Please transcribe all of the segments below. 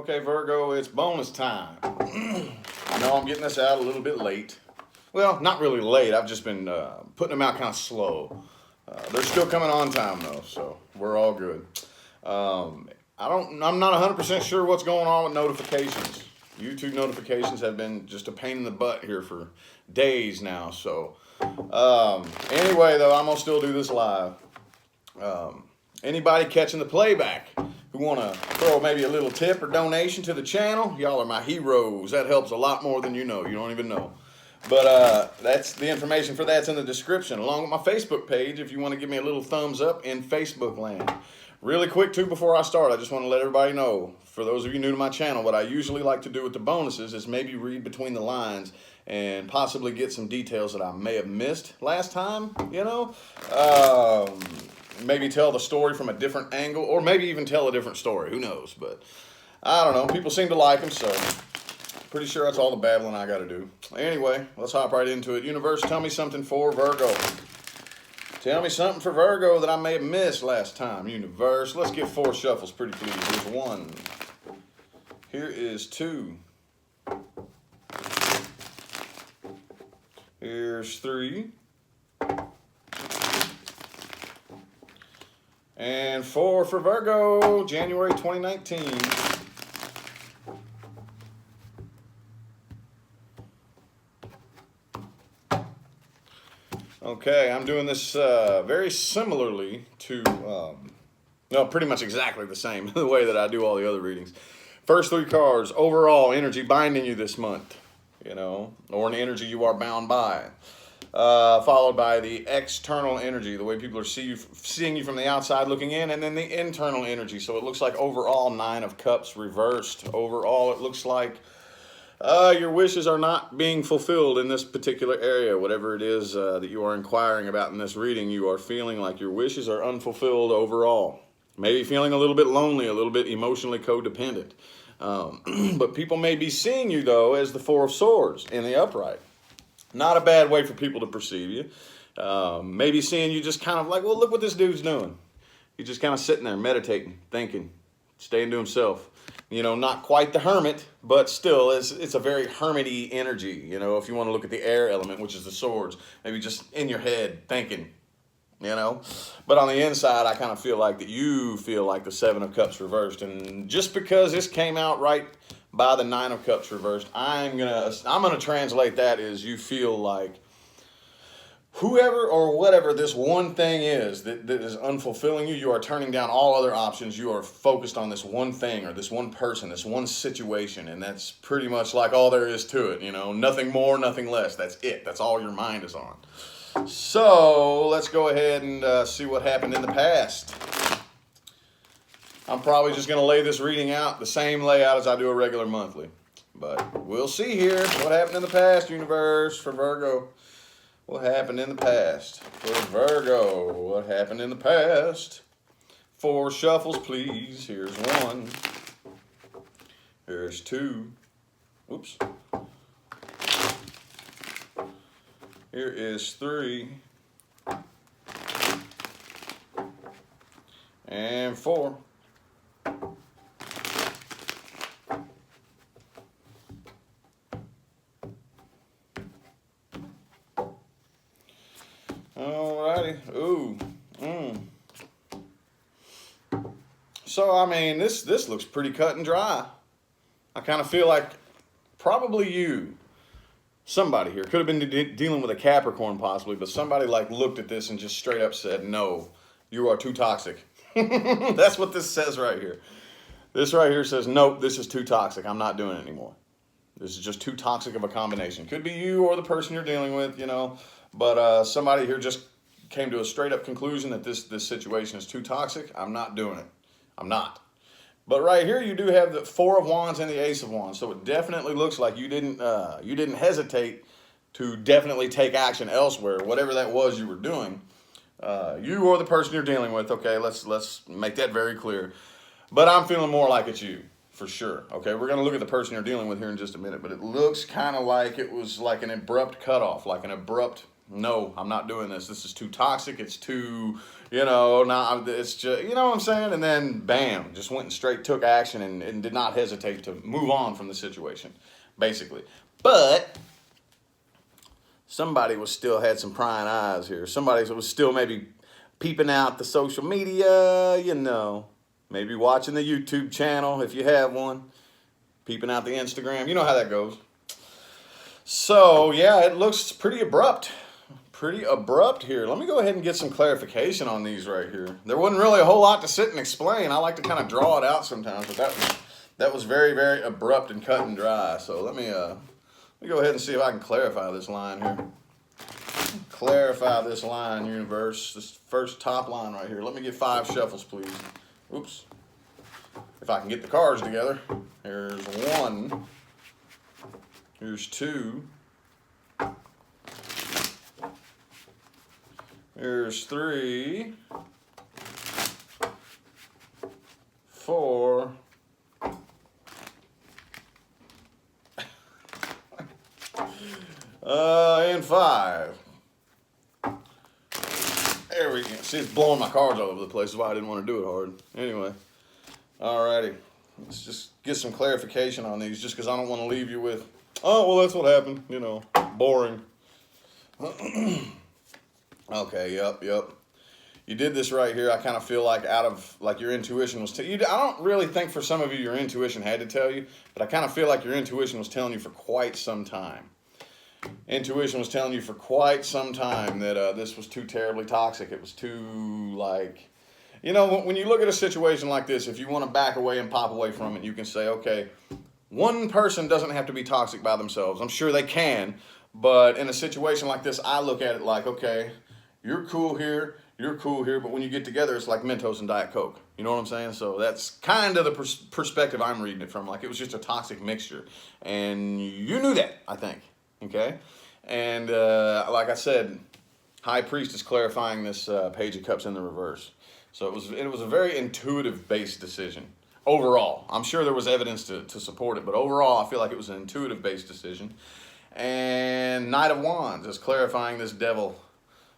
Okay, Virgo, it's bonus time. I know I'm getting this out a little bit late. Well, not really late. I've just been putting them out kind of slow. They're still coming on time though, so we're all good. I'm not 100% sure what's going on with notifications. YouTube notifications have been just a pain in the butt here for days now. So anyway, though, I'm gonna still do this live. Anybody catching the playback who want to throw maybe a little tip or donation to the channel, y'all are my heroes. That helps a lot more than you know. You don't even know. But that's the information for that's in the description, along with my Facebook page if you want to give me a little thumbs up in Facebook land. Really quick, too, before I start, I just want to let everybody know, for those of you new to my channel, what I usually like to do with the bonuses is maybe read between the lines and possibly get some details that I may have missed last time, you know? Maybe tell the story from a different angle, or maybe even tell a different story. Who knows? But I don't know. People seem to like them, so pretty sure that's all the babbling I got to do. Anyway, let's hop right into it. Universe, tell me something for Virgo. Tell me something for Virgo that I may have missed last time. Universe, let's get 4 shuffles, pretty please. Here's 1. Here is 2. Here's 3. And 4 for Virgo, January 2019. Okay, I'm doing this very similarly to, no, pretty much exactly the same, the way that I do all the other readings. First 3 cards, overall energy binding you this month, you know, or an energy you are bound by. Followed by the external energy, the way people are seeing you from the outside looking in, and then the internal energy. So it looks like overall 9 of Cups reversed. Overall, it looks like your wishes are not being fulfilled in this particular area. Whatever it is that you are inquiring about in this reading, you are feeling like your wishes are unfulfilled overall. Maybe feeling a little bit lonely, a little bit emotionally codependent. But people may be seeing you, though, as the 4 of Swords in the upright. Not a bad way for people to perceive you. Maybe seeing you just kind of like, well, look what this dude's doing. He's just kind of sitting there meditating, thinking, staying to himself. You know, not quite the hermit, but still, it's a very hermity energy. You know, if you want to look at the air element, which is the swords, maybe just in your head thinking, you know. But on the inside, I kind of feel like that you feel like the 7 of Cups reversed. And just because this came out right by the 9 of Cups reversed, I'm gonna translate that as you feel like whoever or whatever this one thing is that is unfulfilling you, you are turning down all other options. You are focused on this one thing or this one person, this one situation, and that's pretty much like all there is to it, you know. Nothing more, nothing less. That's it. That's all your mind is on. So let's go ahead and see what happened in the past. I'm probably just going to lay this reading out the same layout as I do a regular monthly. But we'll see here what happened in the past, Universe, for Virgo. What happened in the past for Virgo? What happened in the past? 4 shuffles, please. Here's 1. Here's 2. Oops. Here is 3. And 4. Alrighty. Ooh. So, I mean, this looks pretty cut and dry. I kind of feel like probably you, somebody here, could have been dealing with a Capricorn possibly, but somebody like looked at this and just straight up said, no, you are too toxic. That's what this says right here. This right here says, nope, this is too toxic. I'm not doing it anymore. This is just too toxic of a combination. Could be you or the person you're dealing with, you know. But somebody here just came to a straight up conclusion that this situation is too toxic. I'm not doing it. I'm not. But right here you do have the 4 of Wands and the Ace of Wands. So it definitely looks like you didn't hesitate to definitely take action elsewhere. Whatever that was you were doing. You or the person you're dealing with. Okay, let's make that very clear. But I'm feeling more like it's you. For sure. Okay, we're going to look at the person you're dealing with here in just a minute. But it looks kind of like it was like an abrupt cutoff. Like an abrupt no, I'm not doing this. This is too toxic. It's too, now it's just, you know what I'm saying? And then bam, just went and straight took action and did not hesitate to move on from the situation, basically. But somebody was still had some prying eyes here. Somebody was still maybe peeping out the social media, maybe watching the YouTube channel if you have one, peeping out the Instagram. You know how that goes. So, yeah, it looks pretty abrupt. Pretty abrupt here. Let me go ahead and get some clarification on these right here. There wasn't really a whole lot to sit and explain. I like to kind of draw it out sometimes, but that was very, very abrupt and cut and dry. So let me go ahead and see if I can clarify this line here. Clarify this line, universe. This first top line right here. Let me get 5 shuffles, please. Oops. If I can get the cards together. Here's 1. Here's 2. Here's 3. 4. And 5. There we go. See, it's blowing my cards all over the place. That's why I didn't want to do it hard. Anyway. Alrighty. Let's just get some clarification on these, just because I don't want to leave you with, oh, well, that's what happened. Boring. Okay, yep. You did this right here. I kind of feel like your intuition was, I don't really think for some of you your intuition had to tell you, but I kind of feel like your intuition was telling you for quite some time. Intuition was telling you for quite some time that this was too terribly toxic. It was too, when you look at a situation like this, if you want to back away and pop away from it, you can say, okay, one person doesn't have to be toxic by themselves. I'm sure they can, but in a situation like this, I look at it like, okay, you're cool here, but when you get together, it's like Mentos and Diet Coke. You know what I'm saying? So that's kind of the perspective I'm reading it from. Like, it was just a toxic mixture. And you knew that, I think. Okay? And like I said, High Priest is clarifying this Page of Cups in the reverse. So it was a very intuitive-based decision. Overall. I'm sure there was evidence to support it, but overall, I feel like it was an intuitive-based decision. And Knight of Wands is clarifying this Devil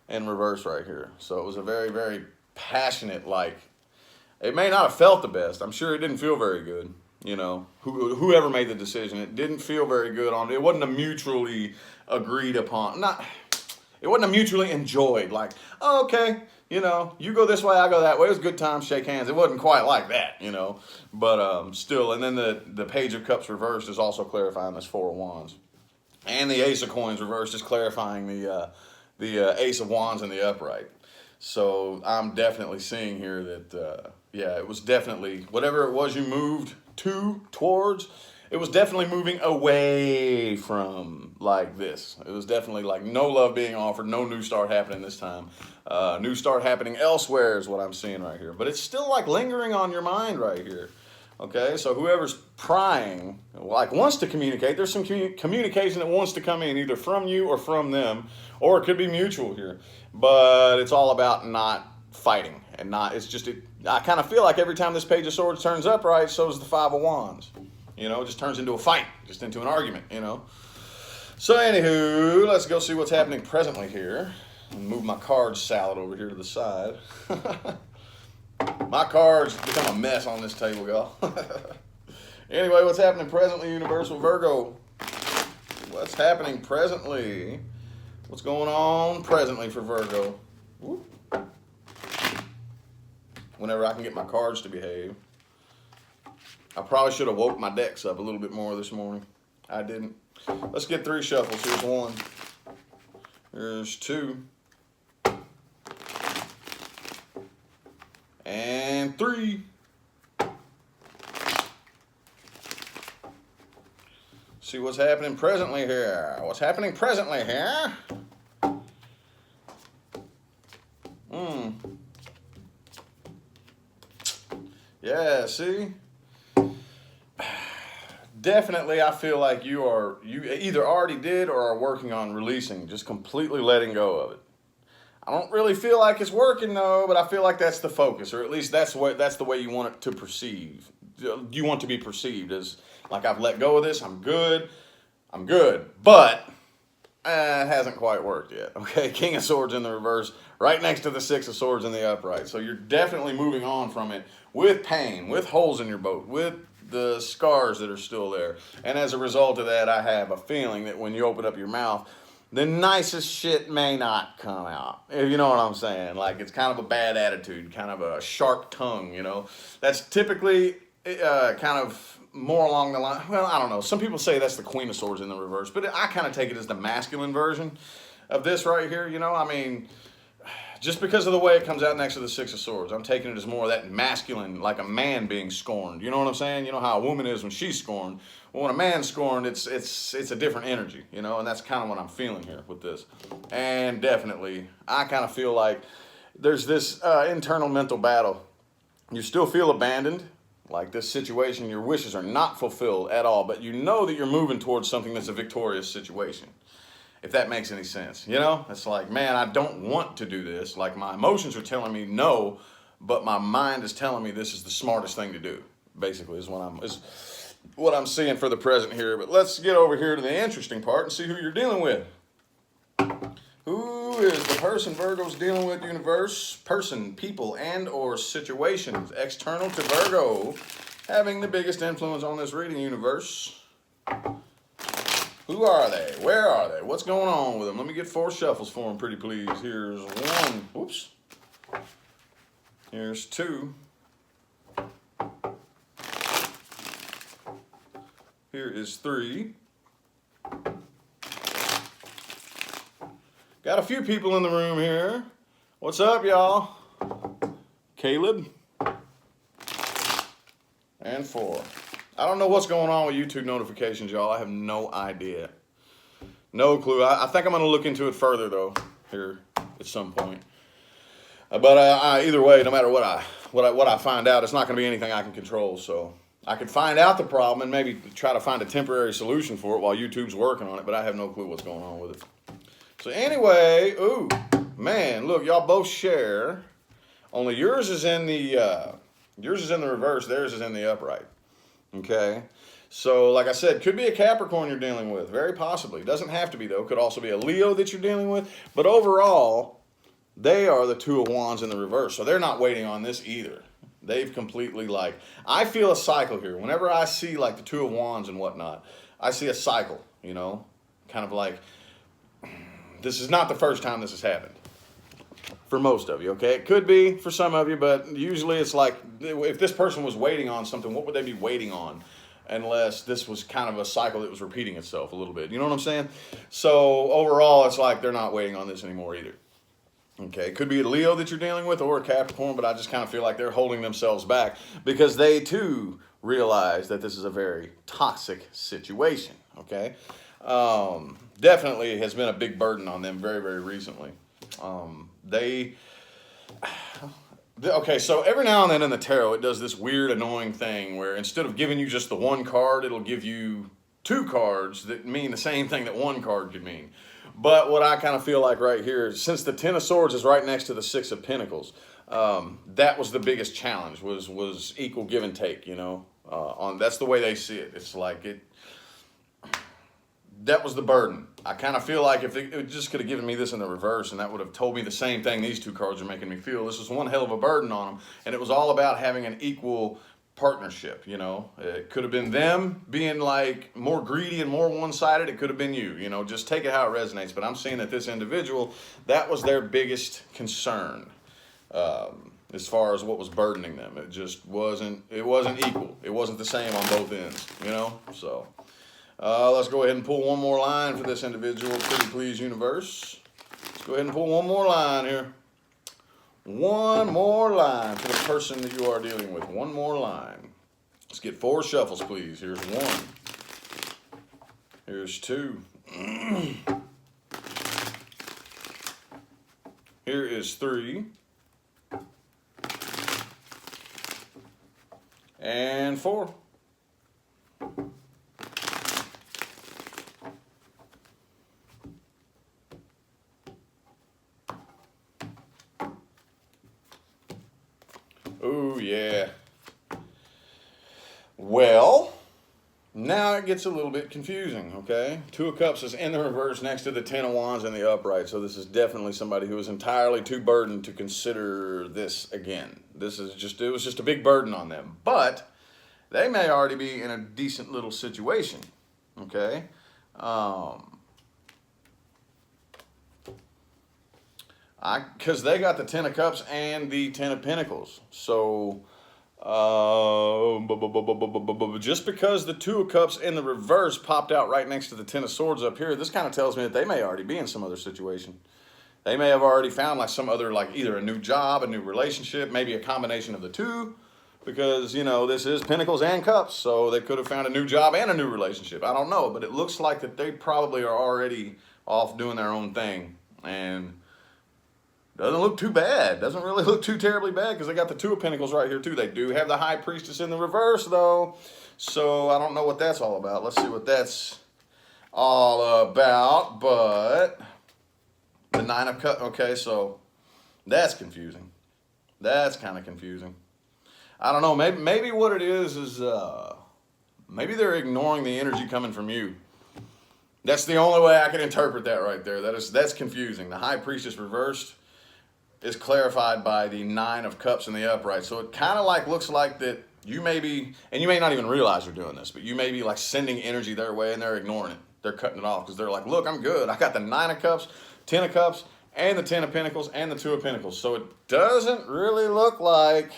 in reverse right here. So it was a very, very passionate, it may not have felt the best. I'm sure it didn't feel very good. Whoever made the decision, it didn't feel very good on it. It wasn't a mutually agreed upon, it wasn't a mutually enjoyed, oh, okay, you go this way, I go that way. It was a good time, shake hands. It wasn't quite like that, but still. And then the Page of Cups reversed is also clarifying this 4 of Wands. And the Ace of Coins reversed is clarifying the Ace of Wands in the upright. So I'm definitely seeing here that, it was definitely, whatever it was you moved towards, it was definitely moving away from this. It was definitely no love being offered, no new start happening this time. New start happening elsewhere is what I'm seeing right here. But it's still lingering on your mind right here. Okay, so whoever's prying, wants to communicate, there's some communication that wants to come in either from you or from them, or it could be mutual here. But it's all about not fighting and not, I kind of feel like every time this Page of Swords turns upright, so does the 5 of Wands. It just turns into a fight, just into an argument, So anywho, let's go see what's happening presently here. Move my card salad over here to the side. My cards become a mess on this table, y'all. Anyway, what's happening presently, Universal Virgo? What's happening presently? What's going on presently for Virgo? Whoop. Whenever I can get my cards to behave. I probably should have woke my decks up a little bit more this morning. I didn't. Let's get 3 shuffles. Here's 1. Here's 2. And 3. See what's happening presently here. What's happening presently here? Yeah, see? Definitely, I feel like you either already did or are working on releasing, just completely letting go of it. I don't really feel like it's working though, but I feel like that's the focus, or at least that's the way you want it to perceive. You want to be perceived as I've let go of this, I'm good, but it hasn't quite worked yet. Okay, King of Swords in the reverse, right next to the Six of Swords in the upright. So you're definitely moving on from it with pain, with holes in your boat, with the scars that are still there. And as a result of that, I have a feeling that when you open up your mouth, the nicest shit may not come out. If you know what I'm saying. Like, it's kind of a bad attitude, kind of a sharp tongue, you know. That's typically kind of more along the line. Well, I don't know. Some people say that's the Queen of Swords in the reverse, but I kind of take it as the masculine version of this right here, you know. I mean, just because of the way it comes out next to the Six of Swords, I'm taking it as more of that masculine, like a man being scorned. You know what I'm saying? You know how a woman is when she's scorned. Well, when a man's scorned, it's a different energy, you know, and that's kind of what I'm feeling here with this. And definitely, I kind of feel like there's this internal mental battle. You still feel abandoned, like this situation, your wishes are not fulfilled at all, but you know that you're moving towards something that's a victorious situation. If that makes any sense, you know? It's like, man, I don't want to do this. Like, my emotions are telling me no, but my mind is telling me this is the smartest thing to do. Basically, is what I'm seeing for the present here. But let's get over here to the interesting part and see who you're dealing with. Who is the person Virgo's dealing with, universe? Person, people, and or situations external to Virgo having the biggest influence on this reading, universe. Who are they? Where are they? What's going on with them? Let me get 4 shuffles for them, pretty please. Here's 1. Whoops. Here's 2. Here is 3. Got a few people in the room here. What's up, y'all? Caleb. And 4. I don't know what's going on with YouTube notifications, y'all. I have no idea. No clue. I think I'm going to look into it further, though, here at some point. But either way, no matter what I find out, it's not going to be anything I can control. So I could find out the problem and maybe try to find a temporary solution for it while YouTube's working on it, but I have no clue what's going on with it. So anyway, ooh, man, look, y'all both share. Only yours is in the reverse, theirs is in the upright. Okay, so like I said, could be a Capricorn you're dealing with, very possibly. Doesn't have to be, though. Could also be a Leo that you're dealing with. But overall, they are the Two of Wands in the reverse, so they're not waiting on this either. They've completely, like, I feel a cycle here. Whenever I see, like, the Two of Wands and whatnot, I see a cycle, you know, kind of like, this is not the first time this has happened. For most of you, okay? It could be for some of you, but usually it's like, if this person was waiting on something, what would they be waiting on? Unless this was kind of a cycle that was repeating itself a little bit. You know what I'm saying? So overall, it's like they're not waiting on this anymore either. Okay, it could be a Leo that you're dealing with or a Capricorn, but I just kind of feel like they're holding themselves back because they too realize that this is a very toxic situation, okay? Definitely has been a big burden on them very, very recently. Okay, so every now and then in the tarot, it does this weird, annoying thing where instead of giving you just the one card, it'll give you 2 cards that mean the same thing that 1 card could mean. But what I kind of feel like right here is, since the Ten of Swords is right next to the Six of Pentacles, that was the biggest challenge, was equal give and take, you know. That's the way they see it. It's like that was the burden. I kind of feel like if it just could have given me this in the reverse, and that would have told me the same thing these 2 cards are making me feel. This was one hell of a burden on them, and it was all about having an equal partnership, you know. It could have been them being like more greedy and more one-sided. It could have been you know, just take it how it resonates. But I'm seeing that this individual, that was their biggest concern as far as what was burdening them. It just wasn't equal. It wasn't the same on both ends, you know. So let's go ahead and pull one more line for this individual, pretty please, universe. Let's go ahead and pull one more line here. One more line for the person that you are dealing with. One more line. Let's get 4 shuffles, please. Here's 1. Here's 2. Here is 3. And 4. Oh, yeah. Well, Now it gets a little bit confusing, okay? Two of Cups is in the reverse next to the Ten of Wands in the upright, so this is definitely somebody who is entirely too burdened to consider this again. It was just a big burden on them. But they may already be in a decent little situation, okay? Because they got the Ten of Cups and the Ten of Pentacles, so... just because the Two of Cups in the reverse popped out right next to the Ten of Swords up here, this kind of tells me that they may already be in some other situation. They may have already found like some other, like either a new job, a new relationship, maybe a combination of the two, because, you know, this is Pentacles and Cups, so they could have found a new job and a new relationship. I don't know, but it looks like that they probably are already off doing their own thing, and doesn't look too bad. Doesn't really look too terribly bad because they got the Two of Pentacles right here too. They do have the High Priestess in the reverse though. So I don't know what that's all about. Let's see what that's all about. But the Nine of Cups. Okay, so that's confusing. That's kind of confusing. I don't know. Maybe what it is maybe they're ignoring the energy coming from you. That's the only way I can interpret that right there. That's confusing. The High Priestess reversed is clarified by the Nine of Cups in the upright. So it kind of like looks like that you may be, and you may not even realize you're doing this, but you may be like sending energy their way and they're ignoring it. They're cutting it off because they're like, look, I'm good. I got the Nine of Cups, Ten of Cups, and the Ten of Pentacles, and the Two of Pentacles. So it doesn't really look like,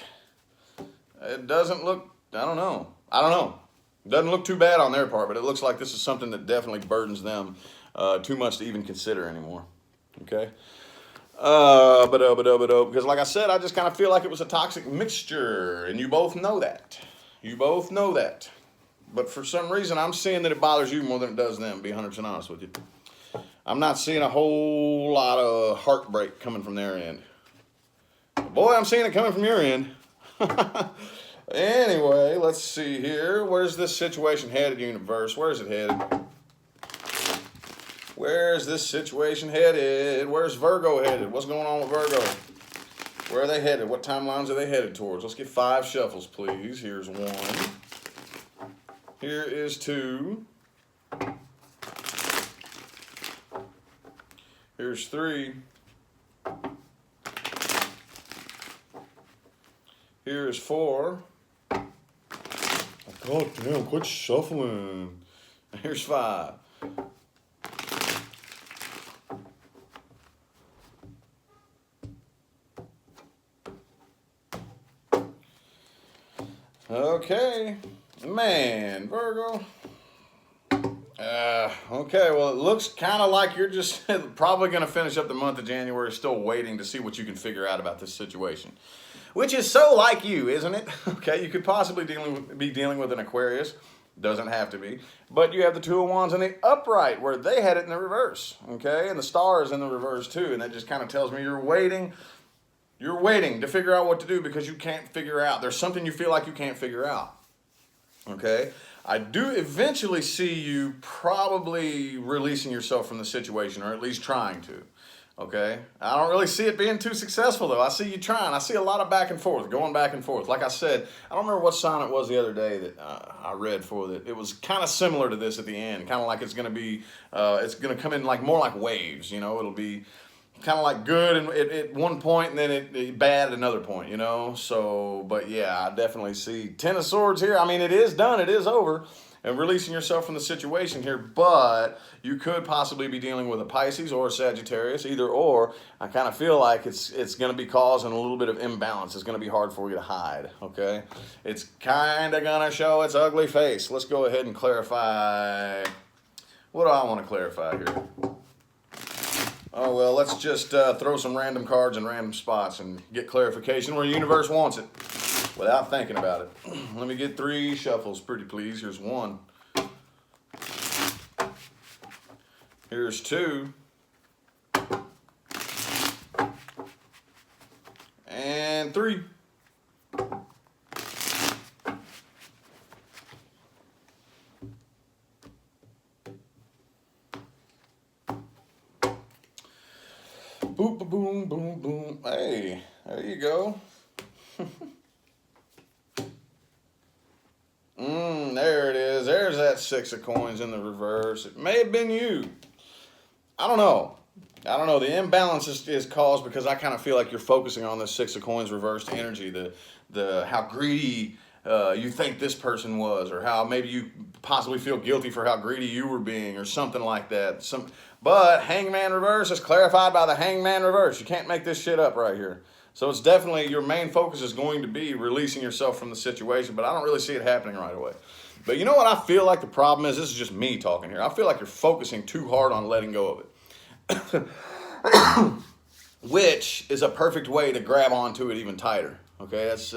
it doesn't look, I don't know. It doesn't look too bad on their part, but it looks like this is something that definitely burdens them too much to even consider anymore. Okay? Because like I said, I just kind of feel like it was a toxic mixture, and you both know that. You both know that. But for some reason, I'm seeing that it bothers you more than it does them, to be 100% honest with you. I'm not seeing a whole lot of heartbreak coming from their end. But boy, I'm seeing it coming from your end. Anyway, let's see here. Where's this situation headed, universe? Where's it headed? Where's this situation headed? Where's Virgo headed? What's going on with Virgo? Where are they headed? What timelines are they headed towards? Let's get 5 shuffles, please. Here's 1. Here is 2. Here's 3. Here's 4. God damn, quit shuffling. Here's 5. Okay, man, Virgo. Okay, well, it looks kind of like you're just probably going to finish up the month of January still waiting to see what you can figure out about this situation. Which is so like you, isn't it? Okay, you could possibly be dealing with an Aquarius. Doesn't have to be. But you have the Two of Wands in the upright where they had it in the reverse. Okay, and the Star is in the reverse too. And that just kind of tells me you're waiting. You're waiting to figure out what to do because you can't figure out. There's something you feel like you can't figure out. Okay? I do eventually see you probably releasing yourself from the situation, or at least trying to. Okay? I don't really see it being too successful, though. I see you trying. I see a lot of back and forth, going back and forth. Like I said, I don't remember what sign it was the other day that I read for that. It was kind of similar to this at the end. Kind of like it's going to be, it's going to come in like more like waves, you know? It'll be kind of like good and at one point and then it bad at another point, you know? So, but yeah, I definitely see 10 of Swords here. I mean, it is done. It is over. And releasing yourself from the situation here, but you could possibly be dealing with a Pisces or a Sagittarius, either or. I kind of feel like it's going to be causing a little bit of imbalance. It's going to be hard for you to hide, okay? It's kind of going to show its ugly face. Let's go ahead and clarify. What do I want to clarify here? Oh, well, let's just throw some random cards in random spots and get clarification where the universe wants it without thinking about it. Let me get 3 shuffles, pretty please. Here's 1. Here's 2. And 3. Boop, boom, boom, boom. Hey, there you go. There it is. There's that Six of Coins in the reverse. It may have been you. I don't know. I don't know. The imbalance is caused because I kind of feel like you're focusing on this Six of Coins reversed energy, the how greedy you think this person was, or how maybe you possibly feel guilty for how greedy you were being, or something like that. But Hangman reverse is clarified by the Hangman reverse. You can't make this shit up right here. So it's definitely, your main focus is going to be releasing yourself from the situation, but I don't really see it happening right away. But you know what I feel like the problem is? This is just me talking here. I feel like you're focusing too hard on letting go of it. Which is a perfect way to grab onto it even tighter. Okay, that's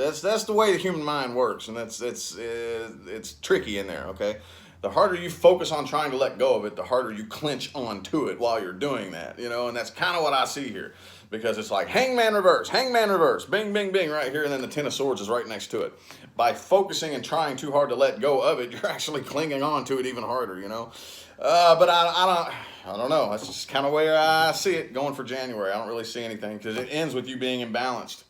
the way the human mind works, and it's tricky in there. Okay, the harder you focus on trying to let go of it, the harder you clench onto it while you're doing that. You know, and that's kind of what I see here, because it's like Hangman reverse, bing, bing, bing, right here, and then the Ten of Swords is right next to it. By focusing and trying too hard to let go of it, you're actually clinging on to it even harder. You know, but I don't know. That's just kind of where I see it going for January. I don't really see anything, because it ends with you being imbalanced.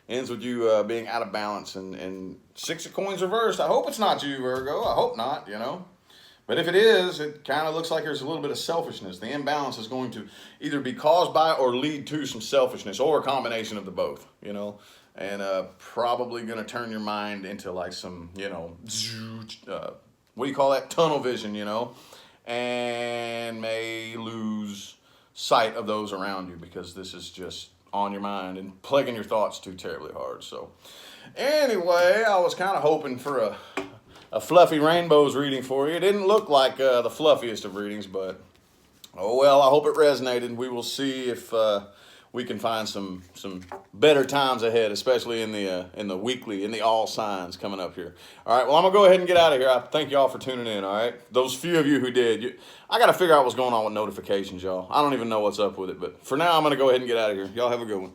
Ends with you being out of balance, and Six of Coins reversed. I hope it's not you, Virgo. I hope not, you know. But if it is, it kind of looks like there's a little bit of selfishness. The imbalance is going to either be caused by or lead to some selfishness, or a combination of the both, you know. And probably going to turn your mind into like some, you know, what do you call that? Tunnel vision, you know. And may lose sight of those around you, because this is just on your mind and plaguing your thoughts too terribly hard. So anyway, I was kind of hoping for a fluffy rainbows reading for you. It didn't look like the fluffiest of readings, but oh well, I hope it resonated. We will see if we can find some better times ahead, especially in the weekly, in the all signs coming up here. All right, well, I'm gonna go ahead and get out of here. I thank y'all for tuning in. All right, those few of you who did, I got to figure out what's going on with notifications, y'all. I don't even know what's up with it, but for now, I'm gonna go ahead and get out of here. Y'all have a good one.